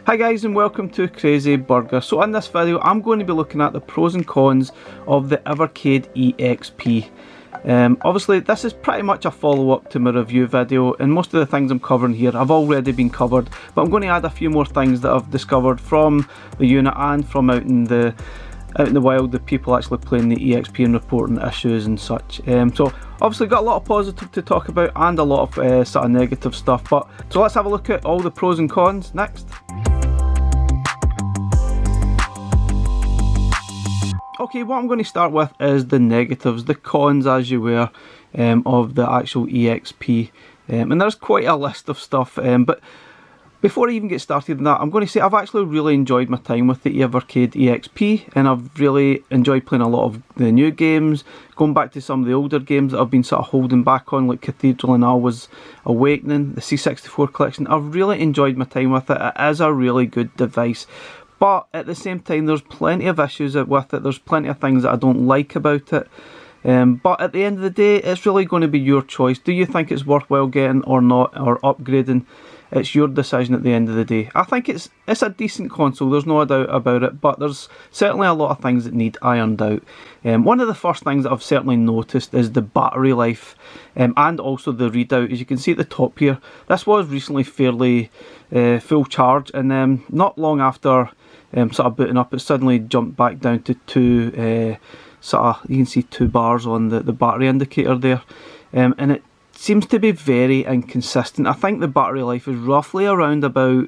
Hi guys and welcome to Crazy Burger. So in this video I'm going to be looking at the pros and cons of the Evercade EXP. Obviously this is pretty much a follow-up to my review video, and most of the things I'm covering here have already been covered, but I'm going to add a few more things that I've discovered from the unit and from out in the wild, the people actually playing the EXP and reporting issues and such. So obviously got a lot of positive to talk about and a lot of sort of negative stuff, but so let's have a look at all the pros and cons next. Okay, what I'm going to start with is the negatives, the cons as you were, of the actual EXP. And there's quite a list of stuff, but before I even get started on that, I'm going to say I've actually really enjoyed my time with the Evercade EXP, and I've really enjoyed playing a lot of the new games, going back to some of the older games that I've been sort of holding back on, like Cathedral and Alwa's Awakening, the C64 collection. I've really enjoyed my time with it. It is a really good device. But at the same time, there's plenty of issues with it, there's plenty of things that I don't like about it. But at the end of the day, it's really going to be your choice. Do you think it's worthwhile getting or not, or upgrading? It's your decision at the end of the day. I think it's a decent console, there's no doubt about it, but there's certainly a lot of things that need ironed out. One of the first things that I've certainly noticed is the battery life, and also the readout. As you can see at the top here, this was recently fairly full charge, and not long after sort of booting up, it suddenly jumped back down to two, you can see 2 bars on the battery indicator there, and it seems to be very inconsistent. I think the battery life is roughly around about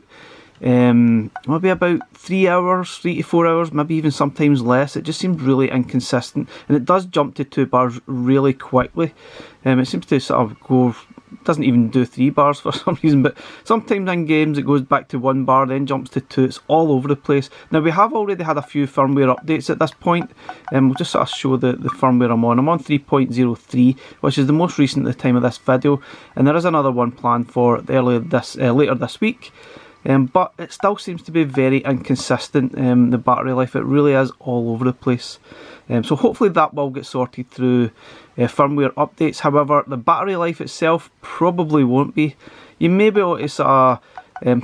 maybe about 3 hours, 3 to 4 hours, maybe even sometimes less. It just seems really inconsistent, and it does jump to 2 bars really quickly. It seems to sort of go, doesn't even do 3 bars for some reason, but sometimes in games it goes back to 1 bar, then jumps to 2. It's all over the place. Now we have already had a few firmware updates at this point, and we'll just sort of show the firmware I'm on. I'm on 3.03, which is the most recent at the time of this video, and there is another one planned for later this week. But it still seems to be very inconsistent, the battery life. It really is all over the place. So hopefully that will get sorted through firmware updates. However, the battery life itself probably won't be. You may be able to sort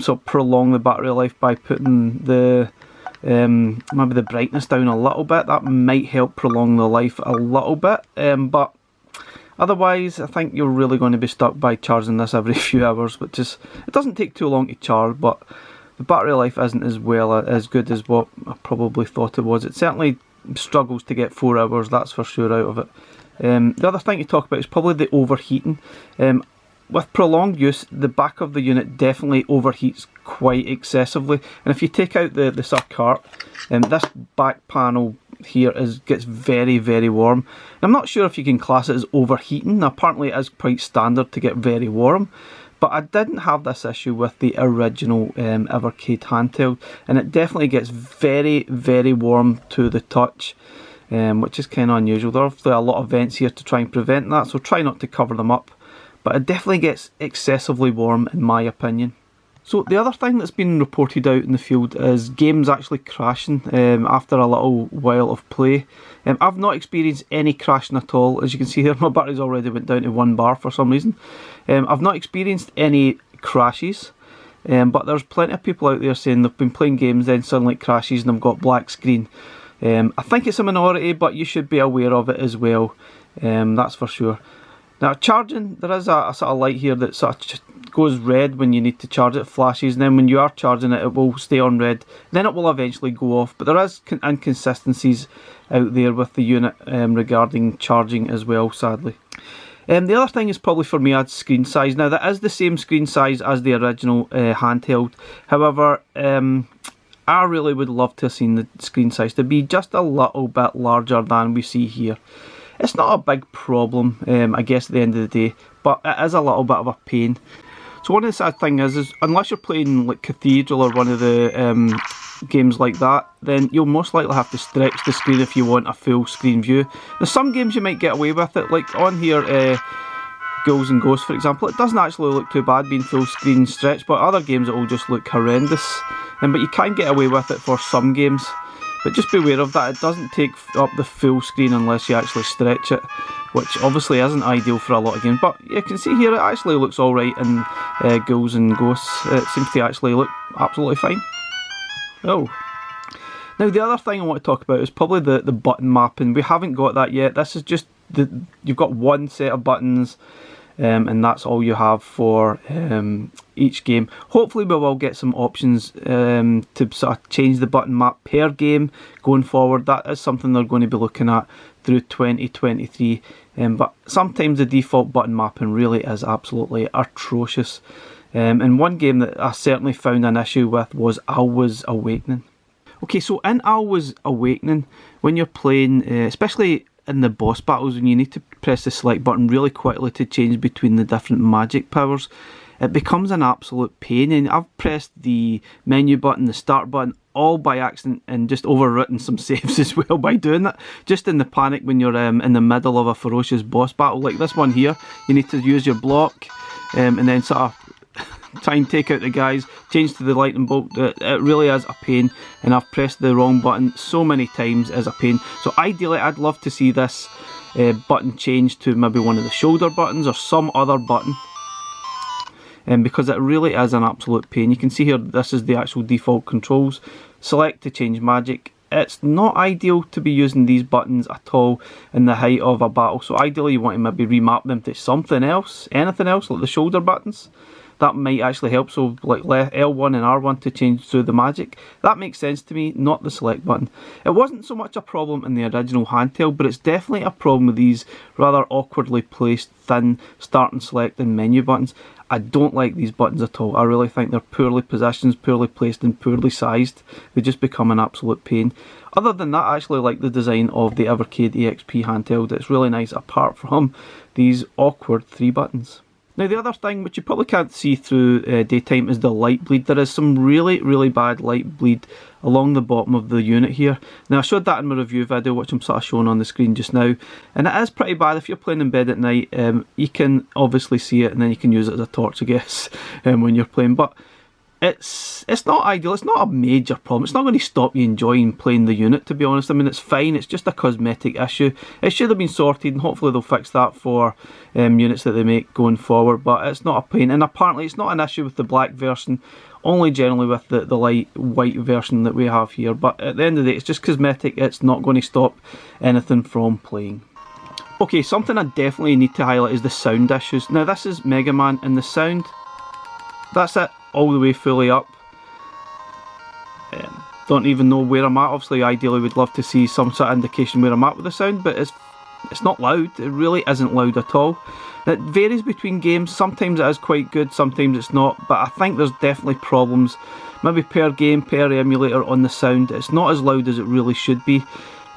of prolong the battery life by putting the maybe the brightness down a little bit. That might help prolong the life a little bit, but otherwise, I think you're really going to be stuck by charging this every few hours, which is, it doesn't take too long to charge, but the battery life isn't as good as what I probably thought it was. It certainly struggles to get 4 hours, that's for sure, out of it. The other thing to talk about is probably the overheating. With prolonged use, the back of the unit definitely overheats quite excessively, and if you take out the sort of cart, this back panel here gets very, very warm. I'm not sure if you can class it as overheating. Apparently it is quite standard to get very warm, but I didn't have this issue with the original Evercade handheld, and it definitely gets very, very warm to the touch, which is kind of unusual. There are obviously a lot of vents here to try and prevent that, so try not to cover them up, but it definitely gets excessively warm in my opinion. So the other thing that's been reported out in the field is games actually crashing after a little while of play. I've not experienced any crashing at all. As you can see here, my battery's already went down to 1 bar for some reason. I've not experienced any crashes, but there's plenty of people out there saying they've been playing games, then suddenly it crashes and they've got black screen. I think it's a minority, but you should be aware of it as well, that's for sure. Now charging, there is a sort of light here that sort of just goes red when you need to charge it, flashes, and then when you are charging it, it will stay on red, then it will eventually go off. But there is inconsistencies out there with the unit regarding charging as well, sadly. The other thing is probably for me, adds screen size. Now that is the same screen size as the original handheld, however I really would love to have seen the screen size to be just a little bit larger than we see here. It's not a big problem, I guess, at the end of the day, but it is a little bit of a pain. So one of the sad things is unless you're playing like Cathedral or one of the games like that, then you'll most likely have to stretch the screen if you want a full screen view. Now some games you might get away with it, like on here, Ghouls and Ghosts for example, it doesn't actually look too bad being full screen stretched, but other games it will just look horrendous. But you can get away with it for some games. But just beware of that, it doesn't take up the full screen unless you actually stretch it, which obviously isn't ideal for a lot of games. But you can see here it actually looks alright in Ghouls and Ghosts. It seems to actually look absolutely fine. Oh. Now the other thing I want to talk about is probably the button mapping. We haven't got that yet. This is just you've got one set of buttons, and that's all you have for each game. Hopefully we will get some options to sort of change the button map per game going forward. That is something they're going to be looking at through 2023. But sometimes the default button mapping really is absolutely atrocious. And one game that I certainly found an issue with was Alwa's Awakening. Okay, so in Alwa's Awakening, when you're playing, especially in the boss battles, when you need to press the select button really quickly to change between the different magic powers, it becomes an absolute pain. And I've pressed the menu button, the start button, all by accident, and just overwritten some saves as well by doing that. Just in the panic when you're in the middle of a ferocious boss battle like this one here, you need to use your block and then sort of try and take out the guys, change to the lightning bolt. It really is a pain, and I've pressed the wrong button so many times as a pain. So ideally I'd love to see this button changed to maybe one of the shoulder buttons or some other button, because it really is an absolute pain. You can see here this is the actual default controls. Select to change magic. It's not ideal to be using these buttons at all in the height of a battle, so ideally you want to maybe remap them to something else, anything else, like the shoulder buttons. That might actually help, so like L1 and R1 to change through the magic. That makes sense to me, not the select button. It wasn't so much a problem in the original handheld, but it's definitely a problem with these rather awkwardly placed thin start and select and menu buttons. I don't like these buttons at all. I really think they're poorly positioned, poorly placed and poorly sized. They just become an absolute pain. Other than that, I actually like the design of the Evercade EXP handheld. It's really nice apart from these awkward 3 buttons. Now the other thing, which you probably can't see through daytime, is the light bleed. There is some really bad light bleed along the bottom of the unit here. Now I showed that in my review video, which I'm sort of showing on the screen just now, and it is pretty bad. If you're playing in bed at night, you can obviously see it, and then you can use it as a torch, I guess, when you're playing. But it's not ideal. It's not a major problem. It's not going to stop you enjoying playing the unit, to be honest. I mean, it's fine. It's just a cosmetic issue. It should have been sorted, and hopefully they'll fix that for units that they make going forward. But it's not a pain, and apparently it's not an issue with the black version, only generally with the light white version that we have here. But at the end of the day, it's just cosmetic. It's not going to stop anything from playing. Okay, something I definitely need to highlight is the sound issues. Now this is Mega Man, and the sound, that's it, all the way fully up. Don't even know where I'm at. Obviously ideally would love to see some sort of indication where I'm at with the sound, but it's not loud. It really isn't loud at all. It varies between games. Sometimes it is quite good, sometimes it's not, but I think there's definitely problems, maybe per game, per emulator, on the sound. It's not as loud as it really should be.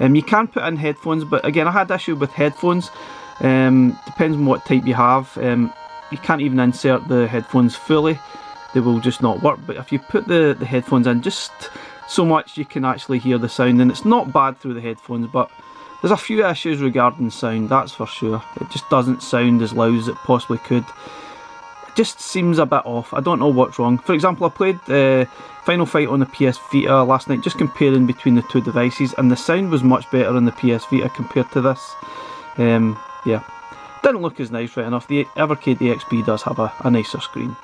You can put in headphones, but again I had issue with headphones. Depends on what type you have. You can't even insert the headphones fully. They will just not work, but if you put the headphones in just so much, you can actually hear the sound, and it's not bad through the headphones, but there's a few issues regarding sound, that's for sure. It just doesn't sound as loud as it possibly could. It just seems a bit off. I don't know what's wrong. For example, I played Final Fight on the PS Vita last night, just comparing between the two devices, and the sound was much better on the PS Vita compared to this. Yeah, didn't look as nice, right enough. The Evercade EXP does have a nicer screen.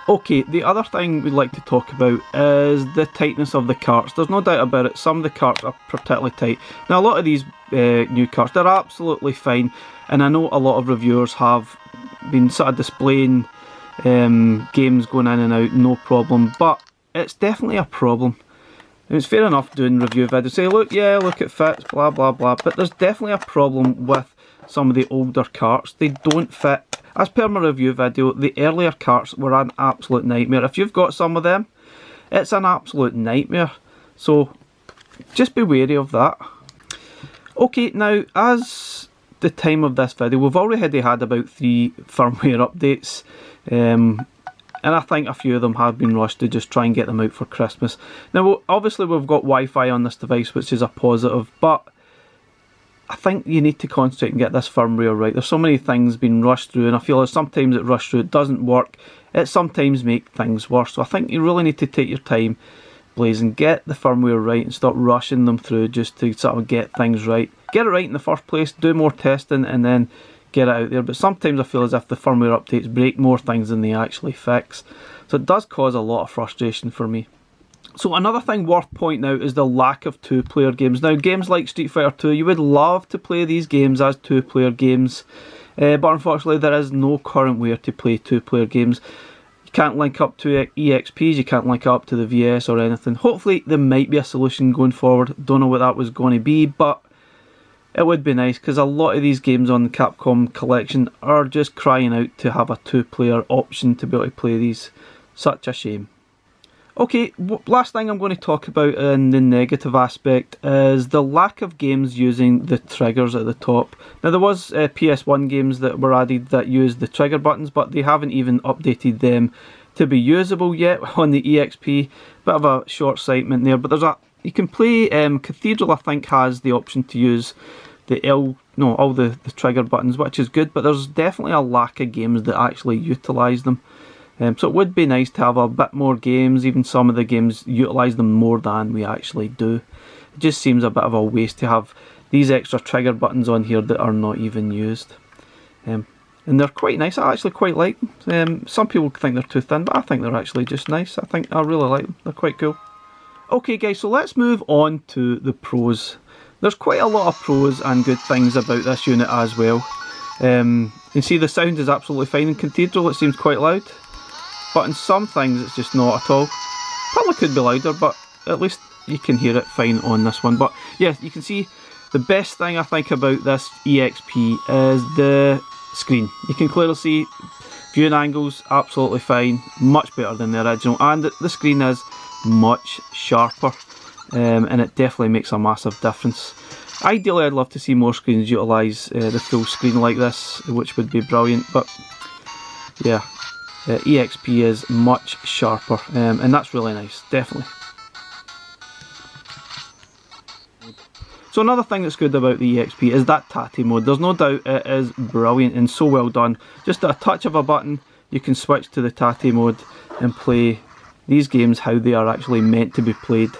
Okay, the other thing we'd like to talk about is the tightness of the carts. There's no doubt about it, some of the carts are particularly tight. Now a lot of these new carts, they're absolutely fine, and I know a lot of reviewers have been sort of displaying games going in and out, no problem, but it's definitely a problem. And it's fair enough doing review videos, say look, yeah, look it fits, blah blah blah, but there's definitely a problem with some of the older carts. They don't fit. As per my review video, the earlier carts were an absolute nightmare. If you've got some of them, it's an absolute nightmare. So just be wary of that. Okay, now as the time of this video, we've already had about 3 firmware updates. And I think a few of them have been rushed to just try and get them out for Christmas. Now obviously we've got Wi-Fi on this device, which is a positive, but I think you need to concentrate and get this firmware right. There's so many things being rushed through, and I feel like sometimes it rushed through, it doesn't work. It sometimes makes things worse. So I think you really need to take your time, Blaze, and get the firmware right and stop rushing them through just to sort of get things right. Get it right in the first place, do more testing, and then get it out there. But sometimes I feel as if the firmware updates break more things than they actually fix. So it does cause a lot of frustration for me. So another thing worth pointing out is the lack of two-player games. Now, games like Street Fighter 2, you would love to play these games as two-player games, but unfortunately there is no current way to play two-player games. You can't link up to EXPs, you can't link up to the VS or anything. Hopefully there might be a solution going forward. Don't know what that was going to be, but it would be nice, because a lot of these games on the Capcom collection are just crying out to have a two-player option to be able to play these. Such a shame. Okay, last thing I'm going to talk about in the negative aspect is the lack of games using the triggers at the top. Now, there was PS1 games that were added that used the trigger buttons, but they haven't even updated them to be usable yet on the EXP. Bit of a short-sightement there, but you can play Cathedral, I think, has the option to use all the trigger buttons, which is good, but there's definitely a lack of games that actually utilise them. So it would be nice to have a bit more games. Even some of the games utilise them more than we actually do. It just seems a bit of a waste to have these extra trigger buttons on here that are not even used. And they're quite nice. I actually quite like them. Some people think they're too thin, but I think they're actually just nice. I really like them. They're quite cool. Okay guys, so let's move on to the pros. There's quite a lot of pros and good things about this unit as well. You see the sound is absolutely fine in Cathedral. It seems quite loud. But in some things it's just not at all. Probably could be louder, but at least you can hear it fine on this one. But yeah, you can see the best thing I think about this EXP is the screen. You can clearly see viewing angles absolutely fine, much better than the original, and the screen is much sharper, and it definitely makes a massive difference. Ideally I'd love to see more screens utilise the full screen like this, which would be brilliant, but yeah. EXP is much sharper, and that's really nice, definitely. So another thing that's good about the EXP is that Tate mode. There's no doubt it is brilliant and so well done. Just at a touch of a button you can switch to the Tate mode and play these games how they are actually meant to be played.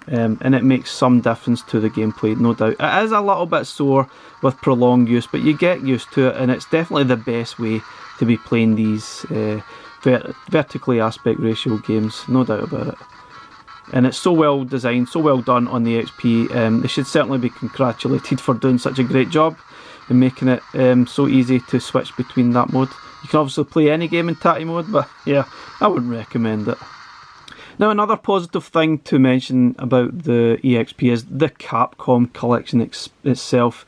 And it makes some difference to the gameplay, no doubt. It is a little bit sore with prolonged use, but you get used to it, and it's definitely the best way to be playing these vertically aspect ratio games, no doubt about it. And it's so well designed, so well done on the XP. They should certainly be congratulated for doing such a great job and making it so easy to switch between that mode. You can obviously play any game in Tate mode, but yeah, I wouldn't recommend it. Now, another positive thing to mention about the EXP is the Capcom collection itself.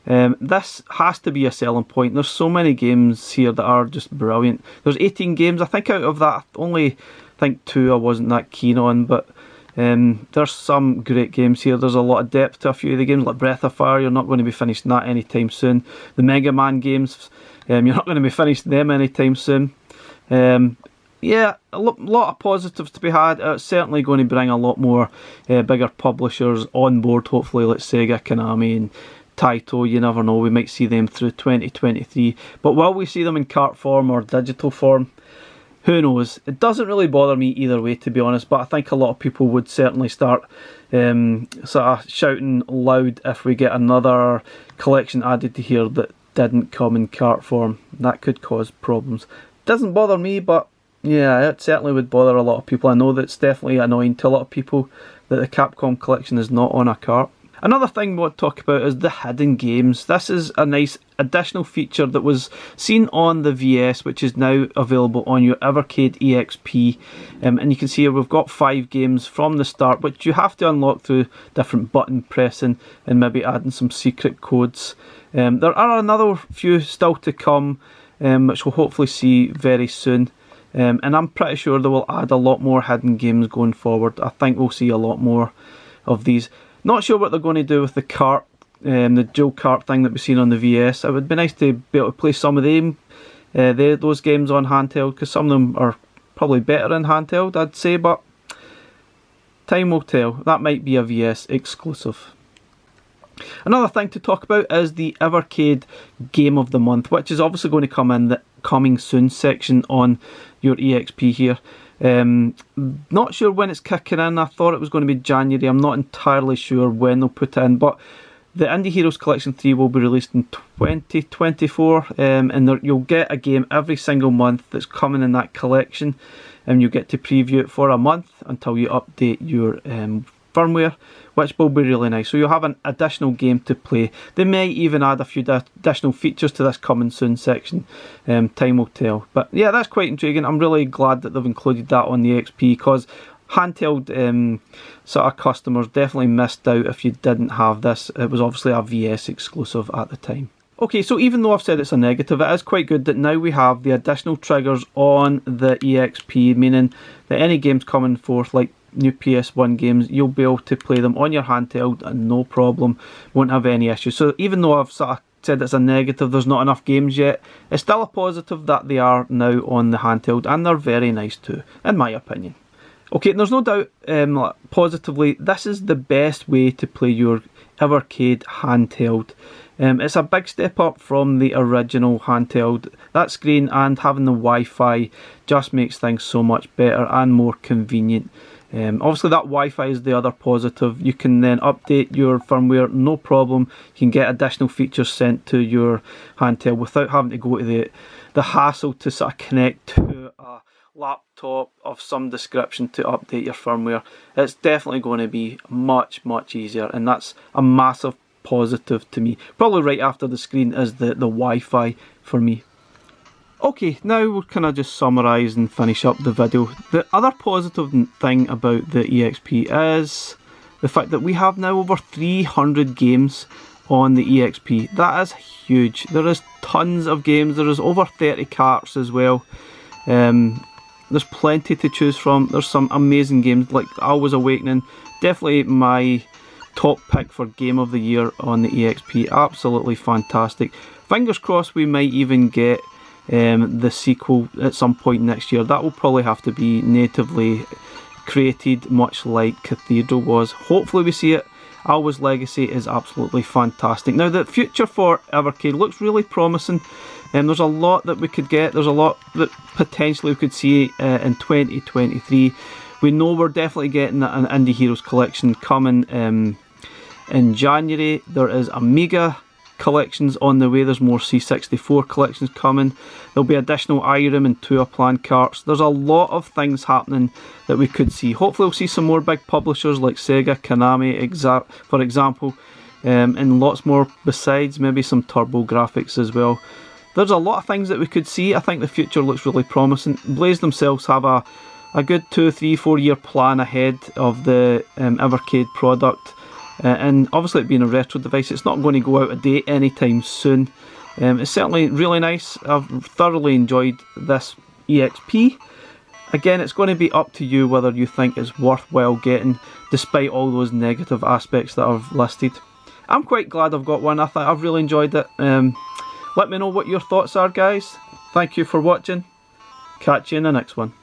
This has to be a selling point. There's so many games here that are just brilliant. There's 18 games. I think out of that, only 2 I wasn't that keen on, but there's some great games here. There's a lot of depth to a few of the games, like Breath of Fire. You're not going to be finishing that anytime soon. The Mega Man games, you're not going to be finishing them anytime soon. Yeah, a lot of positives to be had. It's certainly going to bring a lot more bigger publishers on board, hopefully, like Sega, Konami and Taito. You never know, we might see them through 2023. But will we see them in cart form or digital form? Who knows? It doesn't really bother me either way, to be honest, but I think a lot of people would certainly start sort of shouting loud if we get another collection added to here that didn't come in cart form. That could cause problems. Doesn't bother me, but yeah, it certainly would bother a lot of people. I know that's definitely annoying to a lot of people that the Capcom collection is not on a cart. Another thing we want to talk about is the hidden games. This is a nice additional feature that was seen on the VS, which is now available on your Evercade EXP. And you can see here we've got 5 games from the start, which you have to unlock through different button pressing and maybe adding some secret codes. There are another few still to come, which we'll hopefully see very soon. And I'm pretty sure they will add a lot more hidden games going forward. I think we'll see a lot more of these. Not sure what they're going to do with the cart, the dual cart thing that we've seen on the VS. It would be nice to be able to play some of those games on handheld, because some of them are probably better in handheld, I'd say, but time will tell. That might be a VS exclusive. Another thing to talk about is the Evercade Game of the Month, which is obviously going to come in the coming soon section on your EXP here. Not sure when it's kicking in. I thought it was going to be January. I'm not entirely sure when they'll put it in, but the Indie Heroes Collection 3 will be released in 2024, and you'll get a game every single month that's coming in that collection. and you get to preview it for a month until you update your firmware, which will be really nice. So you'll have an additional game to play. They may even add a few additional features to this coming soon section. Time will tell. But yeah, that's quite intriguing. I'm really glad that they've included that on the XP, because handheld sort of customers definitely missed out if you didn't have this. It was obviously a VS exclusive at the time. Okay, so even though I've said it's a negative, it is quite good that now we have the additional triggers on the EXP, meaning that any games coming forth, like new PS1 games, you'll be able to play them on your handheld and no problem, won't have any issues. So even though I've sort of said it's a negative, there's not enough games yet, it's still a positive that they are now on the handheld, and they're very nice too, in my opinion. Okay, there's no doubt, positively, this is the best way to play your Evercade handheld. It's a big step up from the original handheld. That screen and having the Wi-Fi just makes things so much better and more convenient. Obviously that Wi-Fi is the other positive. You can then update your firmware, no problem. You can get additional features sent to your handheld without having to go to the hassle to sort of connect to a laptop of some description to update your firmware. It's definitely going to be much easier, and that's a massive positive to me. Probably right after the screen is the Wi-Fi for me. Okay, now we'll kind of just summarise and finish up the video. The other positive thing about the EXP is the fact that we have now over 300 games on the EXP. That is huge. There is tons of games. There is over 30 carts as well. There's plenty to choose from. There's some amazing games like Always Awakening. Definitely my top pick for Game of the Year on the EXP. Absolutely fantastic. Fingers crossed we might even get the sequel at some point next year. That will probably have to be natively created, much like Cathedral was. Hopefully we see it. Always Legacy is absolutely fantastic. Now the future for Evercade looks really promising. There's a lot that we could get. There's a lot that potentially we could see in 2023. We know we're definitely getting an Indie Heroes collection coming in January. There is Amiga collections on the way. There's more C64 collections coming. There'll be additional Irem and Tuaplan carts. There's a lot of things happening that we could see. Hopefully we'll see some more big publishers like Sega, Konami, for example, and lots more besides, maybe some Turbo Graphics as well. There's a lot of things that we could see. I think the future looks really promising. Blaze themselves have a good 2, 3, 4 year plan ahead of the Evercade product. And obviously it being a retro device, it's not going to go out of date anytime soon. It's certainly really nice. I've thoroughly enjoyed this EXP. Again, it's going to be up to you whether you think it's worthwhile getting, despite all those negative aspects that I've listed. I'm quite glad I've got one. I've really enjoyed it. Let me know what your thoughts are, guys. Thank you for watching. Catch you in the next one.